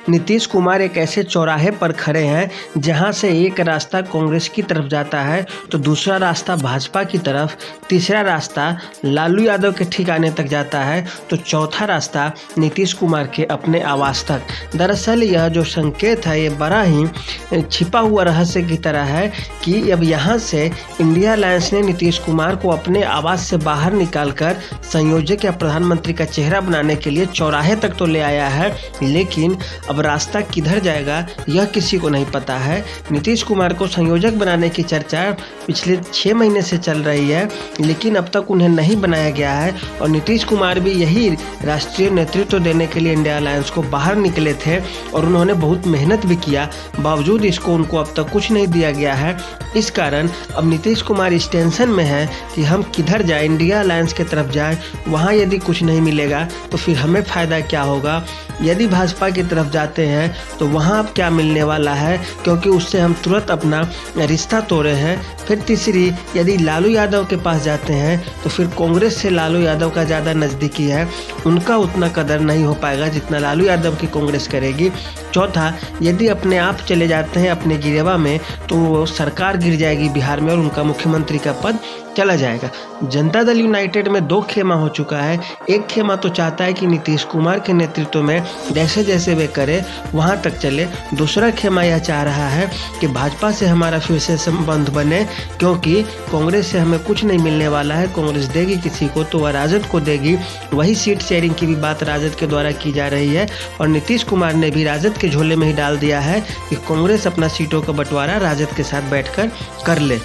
नीतीश कुमार एक ऐसे चौराहे पर खड़े हैं जहां से एक रास्ता कांग्रेस की तरफ जाता है तो दूसरा रास्ता भाजपा की तरफ, तीसरा रास्ता लालू यादव के ठिकाने तक जाता है तो चौथा रास्ता नीतीश कुमार के अपने आवास तक। दरअसल यह जो संकेत है ये बड़ा ही छिपा हुआ रहस्य की तरह है कि अब यहां से इंडिया अलायंस ने नीतीश कुमार को अपने आवास से बाहर निकालकर संयोजक या प्रधानमंत्री का चेहरा बनाने के लिए चौराहे तक तो ले आया है, लेकिन अब रास्ता किधर जाएगा यह किसी को नहीं पता है। नीतीश कुमार को संयोजक बनाने की चर्चा पिछले 6 महीने से चल रही है, लेकिन अब तक उन्हें नहीं बनाया गया है और नीतीश कुमार भी यही राष्ट्रीय नेतृत्व देने के लिए इंडिया अलायंस को बाहर निकले थे और उन्होंने बहुत मेहनत भी किया, बावजूद इसको उनको अब तक कुछ नहीं दिया गया है। इस कारण अब नीतीश कुमार इस टेंशन में है कि हम किधर जाएं, इंडिया अलायंस की तरफ जाएं, वहाँ यदि कुछ नहीं मिलेगा तो फिर हमें फ़ायदा क्या होगा। यदि भाजपा की तरफ जाते हैं तो वहाँ अब क्या मिलने वाला है, क्योंकि उससे हम तुरंत अपना रिश्ता तोड़े हैं। फिर तीसरी, यदि लालू यादव के पास जाते हैं तो फिर कांग्रेस से लालू यादव का ज़्यादा नज़दीकी है, उनका उतना कदर नहीं हो पाएगा जितना लालू यादव की कांग्रेस करेगी। चौथा, यदि अपने आप चले जाते हैं अपने गिरेवा में तो वो सरकार गिर जाएगी बिहार में और उनका मुख्यमंत्री का पद चला जाएगा। जनता दल यूनाइटेड में 2 खेमा हो चुका है। एक खेमा तो चाहता है कि नीतीश कुमार के नेतृत्व में जैसे जैसे वे करे वहाँ तक चले। दूसरा खेमा यह चाह रहा है कि भाजपा से हमारा फिर से संबंध बने, क्योंकि कांग्रेस से हमें कुछ नहीं मिलने वाला है। कांग्रेस देगी किसी को तो वह राजद को देगी। वही सीट शेयरिंग की भी बात राजद के द्वारा की जा रही है और नीतीश कुमार ने भी राजद के झोले में ही डाल दिया है कि कांग्रेस अपना सीटों का बंटवारा राजद के साथ बैठकर कर ले।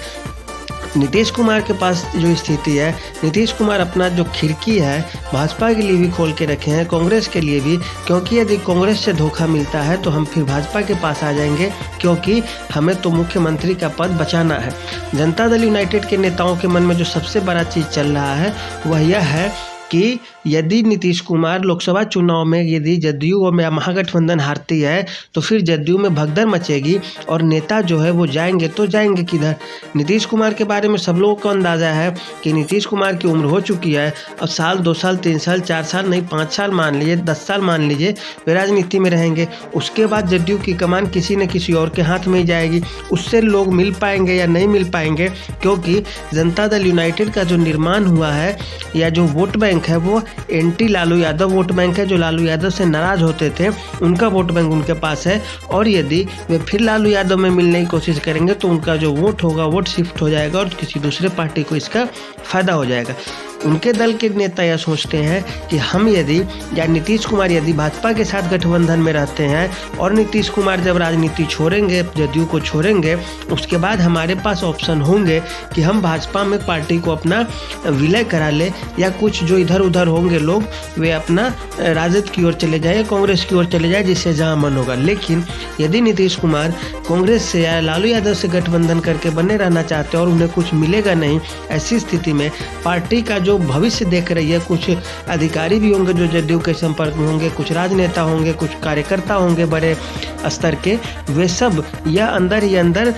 नीतीश कुमार के पास जो स्थिति है, नीतीश कुमार अपना जो खिड़की है भाजपा के लिए भी खोल के रखे हैं, कांग्रेस के लिए भी, क्योंकि यदि कांग्रेस से धोखा मिलता है तो हम फिर भाजपा के पास आ जाएंगे, क्योंकि हमें तो मुख्यमंत्री का पद बचाना है। जनता दल यूनाइटेड के नेताओं के मन में जो सबसे बड़ा चीज़ चल रहा है वह यह है कि यदि नीतीश कुमार लोकसभा चुनाव में यदि जदयू और महागठबंधन हारती है तो फिर जदयू में भगदड़ मचेगी और नेता जो है वो जाएंगे तो जाएंगे किधर। नीतीश कुमार के बारे में सब लोगों को अंदाज़ा है कि नीतीश कुमार की उम्र हो चुकी है, अब साल 2 साल 3 साल 4 साल नहीं 5 साल मान लीजिए, 10 साल मान लीजिए वे राजनीति में रहेंगे। उसके बाद जदयू की कमान किसी न किसी और के हाथ में ही जाएगी। उससे लोग मिल पाएंगे या नहीं मिल पाएंगे, क्योंकि जनता दल यूनाइटेड का जो निर्माण हुआ है या जो वोट बैंक है वो anti Lalu Yadav vote bank है। जो लालू यादव से नाराज होते थे उनका वोट बैंक उनके पास है, और यदि वे फिर लालू यादव में मिलने की कोशिश करेंगे तो उनका जो वोट होगा वोट शिफ्ट हो जाएगा और किसी दूसरे पार्टी को इसका फ़ायदा हो जाएगा। उनके दल के नेता यह सोचते हैं कि हम यदि या नीतीश कुमार यदि भाजपा के साथ गठबंधन में रहते हैं और नीतीश कुमार जब राजनीति छोड़ेंगे, जदयू को छोड़ेंगे, उसके बाद हमारे पास ऑप्शन होंगे कि हम भाजपा में पार्टी को अपना विलय करा ले, या कुछ जो इधर उधर होंगे लोग वे अपना राजद की ओर चले जाए, कांग्रेस की ओर चले जाए, जिससे जहाँ मन होगा। लेकिन यदि नीतीश कुमार कांग्रेस से या लालू यादव से गठबंधन करके बने रहना चाहते हैं और उन्हें कुछ मिलेगा नहीं, ऐसी स्थिति में पार्टी का जो भविष्य देख रही है, कुछ अधिकारी भी होंगे जो जदयू के संपर्क में होंगे, कुछ राजनेता होंगे, कुछ कार्यकर्ता होंगे बड़े स्तर के, वे सब यह अंदर ही अंदर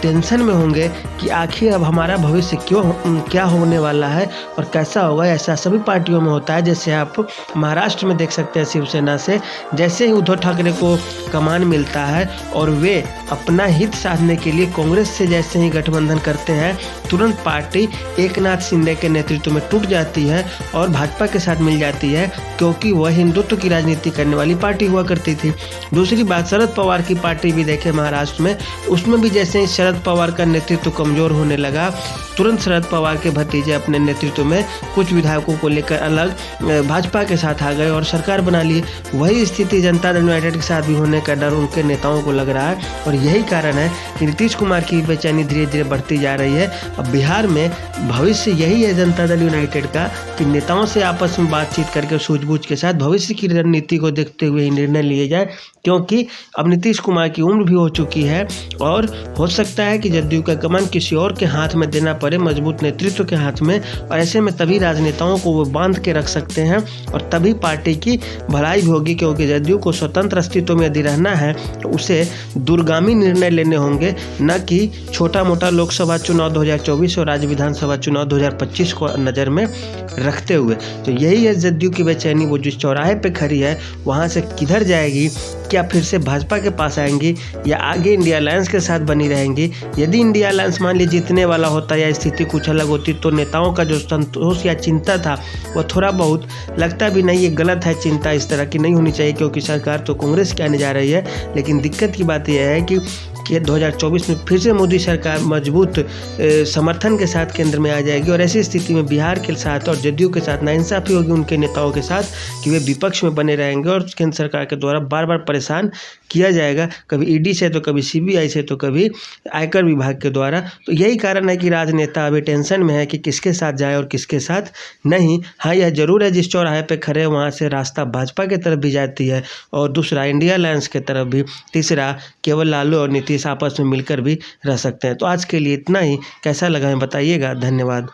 टेंशन में होंगे कि आखिर अब हमारा भविष्य क्या होने वाला है और कैसा होगा। ऐसा सभी पार्टियों में होता है। जैसे आप महाराष्ट्र में देख सकते हैं, शिवसेना से जैसे ही उद्धव ठाकरे को कमान मिलता है और वे अपना हित साधने के लिए कांग्रेस से जैसे ही गठबंधन करते हैं, तुरंत पार्टी एकनाथ शिंदे के नेतृत्व में टूट जाती है और भाजपा के साथ मिल जाती है, क्योंकि वह हिंदुत्व की राजनीति करने वाली पार्टी हुआ करती थी। दूसरी बात, शरद पवार की पार्टी भी देखे महाराष्ट्र में, उसमें भी जैसे ही शरद पवार का नेतृत्व कमजोर होने लगा, तुरंत शरद पवार के भतीजे अपने नेतृत्व में कुछ विधायकों को लेकर अलग भाजपा के साथ आ गए और सरकार बना ली। वही स्थिति जनता दल यूनाइटेड के साथ भी होने का डर उनके नेताओं को लग रहा है और यही कारण है कि नीतीश कुमार की बेचैनी धीरे धीरे बढ़ती जा रही है। अब बिहार में भविष्य यही है जनता दल यूनाइटेड का कि नेताओं से आपस में बातचीत करके सूझबूझ के साथ भविष्य की रणनीति को देखते हुए ही निर्णय लिए जाए, क्योंकि अब नीतीश कुमार की उम्र भी हो चुकी है और हो सकता है कि जदयू का कमान किसी और के हाथ में देना पड़े, मजबूत नेतृत्व के हाथ में। और ऐसे में तभी राजनेताओं को वो बांध के रख सकते हैं और तभी पार्टी की भलाई भी होगी, क्योंकि जदयू को स्वतंत्र अस्तित्व में यदि रहना है तो उसे दूरगामी निर्णय लेने होंगे, न कि छोटा मोटा लोकसभा चुनाव 2024 और राज्य विधानसभा चुनाव 2025 को नज़र में रखते हुए। तो यही है जदयू की बेचैनी। वो जिस चौराहे पे खड़ी है वहाँ से किधर जाएगी? क्या फिर से भाजपा के पास आएंगी या आगे इंडिया अलायंस के साथ बनी रहेंगी? यदि इंडिया अलायंस मान लीजिए जीतने वाला होता या स्थिति कुछ अलग होती तो नेताओं का जो संतोष या चिंता था वो थोड़ा बहुत लगता भी नहीं, ये गलत है, चिंता इस तरह की नहीं होनी चाहिए, क्योंकि सरकार तो कांग्रेस की आने जा रही है। लेकिन दिक्कत की बात यह है कि 2024 में फिर से मोदी सरकार मजबूत समर्थन के साथ केंद्र में आ जाएगी और ऐसी स्थिति में बिहार के साथ और जदयू के साथ नाइंसाफ़ी होगी उनके नेताओं के साथ कि वे विपक्ष में बने रहेंगे और केंद्र सरकार के द्वारा बार बार परेशान किया जाएगा, कभी ईडी से तो कभी सीबीआई से तो कभी आयकर विभाग के द्वारा। तो यही कारण है कि राजनेता अभी टेंशन में है कि किसके साथ जाए और किसके साथ नहीं। हाँ, यह जरूर है जिस चौराहे पे खड़े हैं वहाँ से रास्ता भाजपा की तरफ भी जाती है और दूसरा इंडिया अलायंस की तरफ भी, तीसरा केवल लालू और नीतीश आपस में मिलकर भी रह सकते हैं। तो आज के लिए इतना ही। कैसा लगा है बताइएगा। धन्यवाद।